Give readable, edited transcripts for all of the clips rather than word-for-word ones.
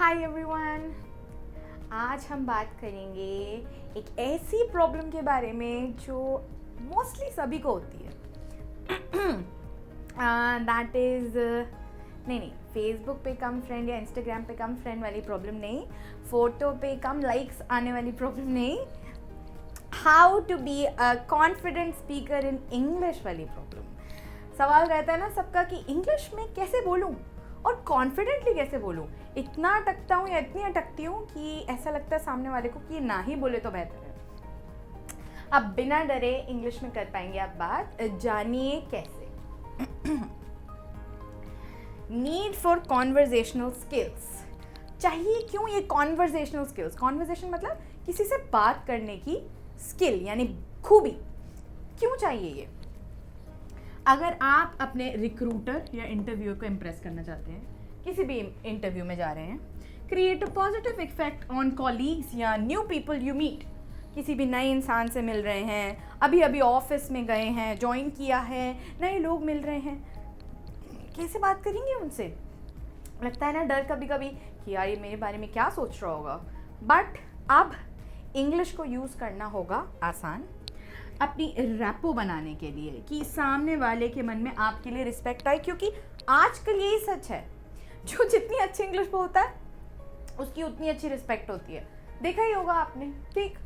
Hi everyone, आज हम बात करेंगे एक ऐसी प्रॉब्लम के बारे में जो मोस्टली सभी को होती है। दैट इज़ नहीं, फेसबुक पे कम फ्रेंड या इंस्टाग्राम पे कम फ्रेंड वाली प्रॉब्लम नहीं, फ़ोटो पे कम लाइक्स आने वाली प्रॉब्लम नहीं, how to be a confident speaker in English वाली प्रॉब्लम। सवाल रहता है ना सबका कि इंग्लिश में कैसे बोलूँ और कॉन्फिडेंटली कैसे बोलूँ। इतना अटकता हूँ या इतनी अटकती हूँ कि ऐसा लगता है सामने वाले को कि ना ही बोले तो बेहतर है। अब बिना डरे इंग्लिश में कर पाएंगे आप बात, जानिए कैसे। Need for conversational skills. चाहिए क्यों ये कॉन्वर्जेशनल स्किल्स? कॉन्वर्जेशन मतलब किसी से बात करने की स्किल यानी खूबी। क्यों चाहिए ये? अगर आप अपने रिक्रूटर या इंटरव्यू को इम्प्रेस करना चाहते हैं, किसी भी इंटरव्यू में जा रहे हैं, create a positive effect on colleagues या न्यू पीपल यू मीट। किसी भी नए इंसान से मिल रहे हैं, अभी अभी ऑफिस में गए हैं, ज्वाइन किया है, नए लोग मिल रहे हैं, कैसे बात करेंगे उनसे? लगता है ना डर कभी कभी कि यार ये मेरे बारे में क्या सोच रहा होगा। बट अब इंग्लिश को यूज़ करना होगा आसान, अपनी रैपो बनाने के लिए कि सामने वाले के मन में आपके लिए रिस्पेक्ट आए। क्योंकि आजकल यही सच है, जो जितनी अच्छी इंग्लिश बोलता है उसकी उतनी अच्छी रिस्पेक्ट होती है। देखा ही होगा आपने, ठीक।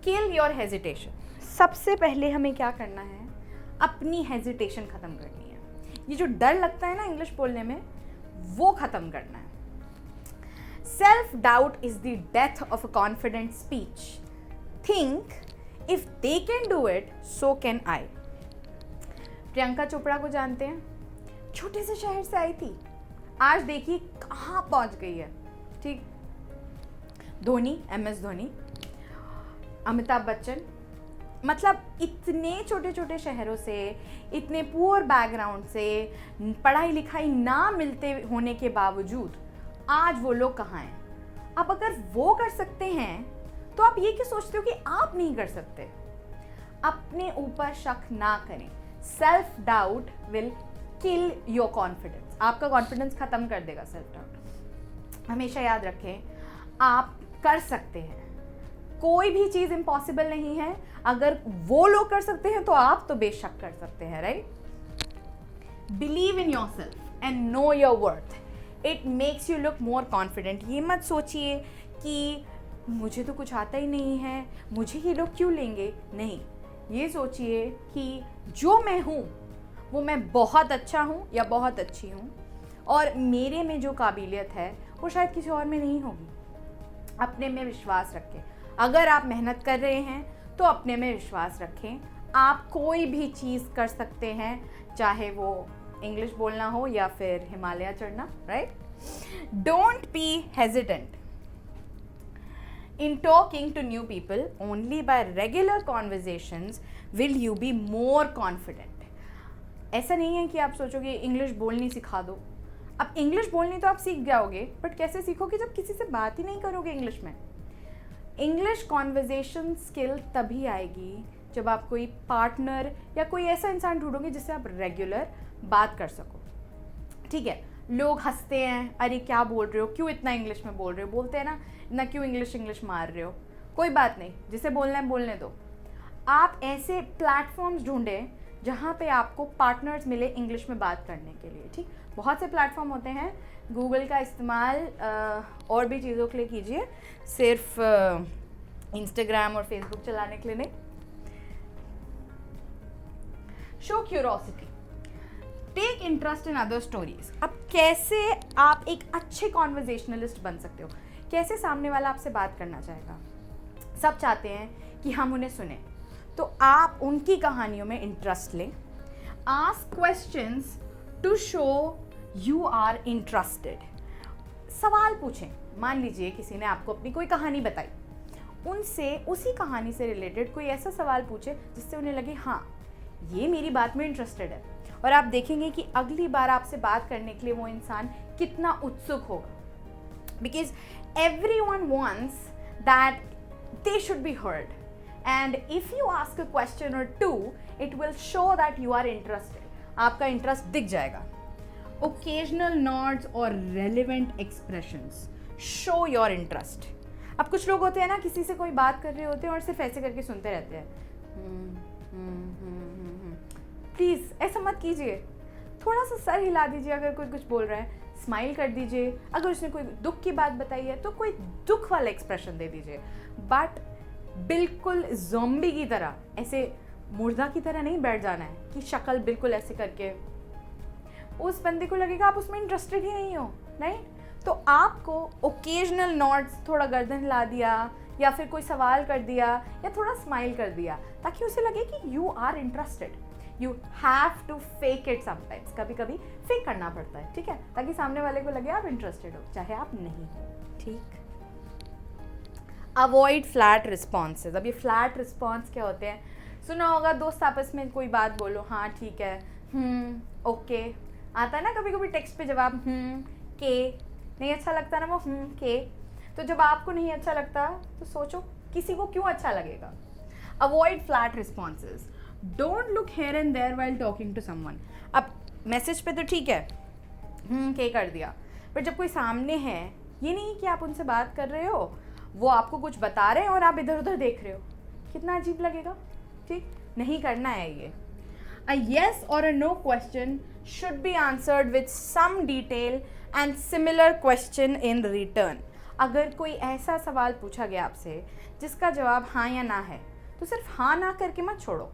Kill your hesitation. सबसे पहले हमें क्या करना है? अपनी हेजिटेशन खत्म करनी है। ये जो डर लगता है ना इंग्लिश बोलने में, वो खत्म करना है। Self doubt is the death of a confident speech. Think if they can do it, so can I. Priyanka Chopra को जानते हैं? छोटे से शहर से आई थी, आज देखिए कहाँ पहुँच गई है, ठीक। धोनी, MS धोनी, अमिताभ बच्चन, मतलब इतने छोटे छोटे शहरों से, इतने पुअर बैकग्राउंड से, पढ़ाई लिखाई ना मिलते होने के बावजूद आज वो लोग कहाँ हैं। अब अगर वो कर सकते हैं तो आप ये क्यों सोचते हो कि आप नहीं कर सकते? अपने ऊपर शक ना करें। Self doubt will kill your confidence. आपका कॉन्फिडेंस खत्म कर देगा सेल्फ डाउट। हमेशा याद रखें, आप कर सकते हैं। कोई भी चीज़ इम्पॉसिबल नहीं है। अगर वो लोग कर सकते हैं तो आप तो बेशक कर सकते हैं, right? Believe in your self and know your worth. It makes you look more confident. ये मत सोचिए कि मुझे तो कुछ आता ही नहीं है, मुझे ये लोग क्यों लेंगे। नहीं, ये सोचिए कि जो मैं हूँ वो मैं बहुत अच्छा हूँ या बहुत अच्छी हूँ, और मेरे में जो काबिलियत है वो शायद किसी और में नहीं होगी। अपने में विश्वास रखें। अगर आप मेहनत कर रहे हैं तो अपने में विश्वास रखें। आप कोई भी चीज़ कर सकते हैं, चाहे वो इंग्लिश बोलना हो या फिर हिमालय चढ़ना, right? Don't be hesitant in talking to new people. Only by regular conversations will you be more confident. ऐसा नहीं है कि आप सोचोगे इंग्लिश बोलनी सिखा दो। अब इंग्लिश बोलनी तो आप सीख जाओगे, बट कैसे सीखोगे जब किसी से बात ही नहीं करोगे इंग्लिश में। इंग्लिश कॉन्वर्जेशन स्किल तभी आएगी जब आप कोई पार्टनर या कोई ऐसा इंसान ढूंढोगे जिससे आप रेगुलर बात कर सको, ठीक है। लोग हंसते हैं, अरे क्या बोल रहे हो, क्यों इतना इंग्लिश में बोल रहे हो, बोलते हैं ना क्यों इंग्लिश मार रहे हो। कोई बात नहीं, जिसे बोलना है बोलने दो। आप ऐसे प्लेटफॉर्म्स ढूंढें जहाँ पे आपको पार्टनर्स मिले इंग्लिश में बात करने के लिए, ठीक। बहुत से प्लेटफॉर्म होते हैं। गूगल का इस्तेमाल और भी चीज़ों के लिए कीजिए, सिर्फ इंस्टाग्राम और फेसबुक चलाने के लिए नहीं। Show curiosity, take interest in other stories. अब कैसे आप एक अच्छे कॉन्वर्जेशनलिस्ट बन सकते हो? कैसे सामने वाला आपसे बात करना चाहेगा? सब चाहते हैं कि हम उन्हें सुने, तो आप उनकी कहानियों में इंटरेस्ट लें। Ask questions to show you are interested. सवाल पूछें। मान लीजिए किसी ने आपको अपनी कोई कहानी बताई, उनसे उसी कहानी से रिलेटेड कोई ऐसा सवाल पूछे जिससे उन्हें लगे हाँ ये मेरी बात में इंटरेस्टेड है, और आप देखेंगे कि अगली बार आपसे बात करने के लिए वो इंसान कितना उत्सुक होगा। Because everyone wants that they should be heard, and if you ask a question or two, it will show that you are interested. आपका इंटरेस्ट दिख जाएगा। ओकेजनल नॉड्स और relevant expressions show your interest. अब कुछ लोग होते हैं ना, किसी से कोई बात कर रहे होते हैं और सिर्फ ऐसे करके सुनते रहते हैं. प्लीज़ ऐसा मत कीजिए. थोड़ा सा सर हिला दीजिए अगर कोई कुछ बोल रहा है, स्माइल कर दीजिए. अगर उसने कोई दुख की बात बताई है तो कोई दुख वाला एक्सप्रेशन दे दीजिए. बट बिल्कुल ज़ॉम्बी की तरह, ऐसे मुर्दा की तरह नहीं बैठ जाना है कि शक्ल बिल्कुल ऐसे करके उस बंदे को लगेगा आप उसमें इंटरेस्टेड ही नहीं हो, राइट? तो आपको ओकेजनल नॉड्स, थोड़ा गर्दन हिला दिया या फिर कोई सवाल कर दिया या थोड़ा स्माइल कर दिया, ताकि उसे लगे कि you are interested. You have to fake it sometimes. कभी कभी फेक करना पड़ता है, ठीक है, ताकि सामने वाले को लगे आप इंटरेस्टेड हो, चाहे आप नहीं हो. ठीक. Avoid flat responses. अब ये फ्लैट रिस्पॉन्स क्या होते हैं? सुना होगा, दोस्त आपस में कोई बात बोलो, हाँ ठीक है, ओके. आता है ना कभी कभी टेक्स्ट पे जवाब के. नहीं अच्छा लगता ना वो के. तो जब आपको नहीं अच्छा लगता तो सोचो किसी को क्यों अच्छा लगेगा. Avoid flat responses. Don't look here and there while talking to someone. अब मैसेज पे तो ठीक है के कर दिया, पर जब कोई सामने है, ये नहीं कि आप उनसे बात कर रहे हो, वो आपको कुछ बता रहे हैं और आप इधर उधर देख रहे हो, कितना अजीब लगेगा. ठीक, नहीं करना है ये. A yes or a no question should be answered with some detail and similar question in return. अगर कोई ऐसा सवाल पूछा गया आपसे जिसका जवाब हाँ या ना है, तो सिर्फ हाँ ना करके मत छोड़ो.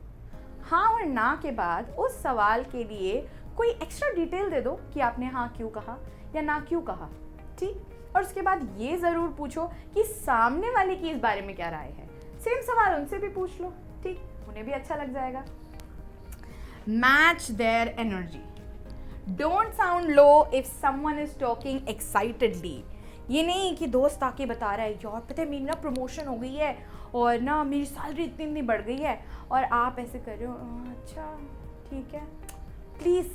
हाँ और ना के बाद उस सवाल के लिए कोई एक्स्ट्रा डिटेल दे दो कि आपने हाँ क्यों कहा या ना क्यों कहा. ठीक. और उसके बाद ये ज़रूर पूछो कि सामने वाले की इस बारे में क्या राय है. सेम सवाल उनसे भी पूछ लो. ठीक, उन्हें भी अच्छा लग जाएगा. Match their energy. Don't sound low if someone is talking excitedly. ये नहीं कि दोस्त आके बता रहा है यार पता है मेरी ना प्रमोशन हो गई है और ना मेरी सैलरी इतनी बढ़ गई है, और आप ऐसे कर रहे हो अच्छा ठीक है. प्लीज़,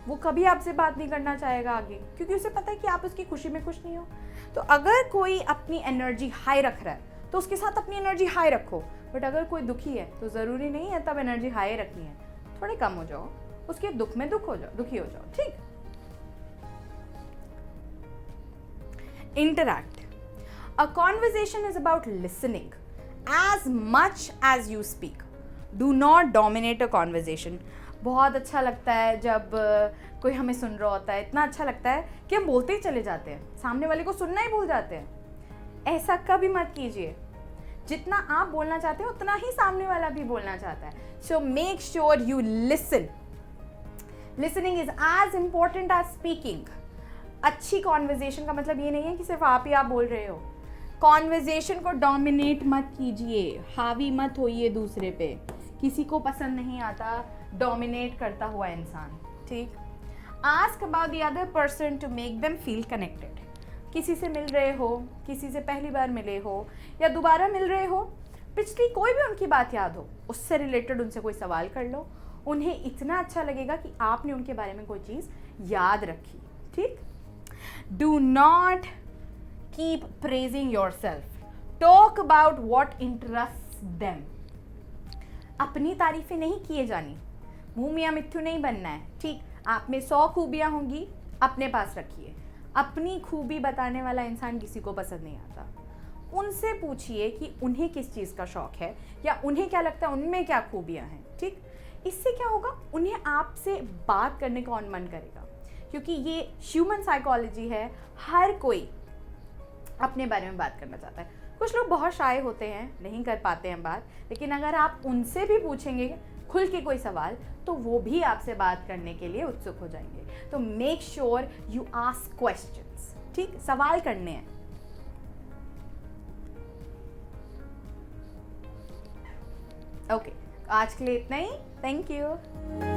वो कभी आपसे बात नहीं करना चाहेगा आगे, क्योंकि उसे पता है कि आप उसकी खुशी में खुश नहीं हो. तो अगर कोई अपनी एनर्जी हाई रख रहा है तो उसके साथ अपनी एनर्जी हाई रखो. बट अगर कोई दुखी है तो ज़रूरी नहीं है तब एनर्जी हाई रखनी है. थोड़े कम हो जाओ, उसके दुख में दुखी हो जाओ. ठीक. Interact. A conversation is about listening as much as you speak. Do not dominate a conversation. बहुत अच्छा लगता है जब कोई हमें सुन रहा होता है, इतना अच्छा लगता है कि हम बोलते ही चले जाते हैं, सामने वाले को सुनना ही भूल जाते हैं. ऐसा कभी मत कीजिए. जितना आप बोलना चाहते हो उतना ही सामने वाला भी बोलना चाहता है. So make sure you listen. Listening is as important as speaking. अच्छी कॉन्वर्जेशन का मतलब ये नहीं है कि सिर्फ आप ही आप बोल रहे हो. कॉन्वर्जेशन को डोमिनेट मत कीजिए, हावी मत होइए दूसरे पे. किसी को पसंद नहीं आता डोमिनेट करता हुआ इंसान. ठीक. Ask about the other person to make them feel connected. किसी से मिल रहे हो, किसी से पहली बार मिले हो या दोबारा मिल रहे हो, पिछली कोई भी उनकी बात याद हो, उससे रिलेटेड उनसे कोई सवाल कर लो. उन्हें इतना अच्छा लगेगा कि आपने उनके बारे में कोई चीज़ याद रखी. ठीक. Do not keep praising your self. Talk about what interest them. अपनी तारीफें नहीं किए जानी. मुँह मियाँ मिट्ठू नहीं बनना है. ठीक. आप में 100 खूबियाँ होंगी, अपने पास रखिए. अपनी खूबी बताने वाला इंसान किसी को पसंद नहीं आता. उनसे पूछिए कि उन्हें किस चीज़ का शौक़ है या उन्हें क्या लगता है उनमें क्या खूबियाँ हैं. ठीक. इससे क्या होगा, उन्हें आपसे बात करने का और मन करेगा, क्योंकि ये ह्यूमन साइकोलॉजी है. हर कोई अपने बारे में बात करना चाहता है. कुछ लोग बहुत शाय होते हैं, नहीं कर पाते हैं बात, लेकिन अगर आप उनसे भी पूछेंगे खुल के कोई सवाल तो वो भी आपसे बात करने के लिए उत्सुक हो जाएंगे. तो make sure you ask questions. ठीक. सवाल करने हैं. ओके, आज के लिए इतना ही. Thank you.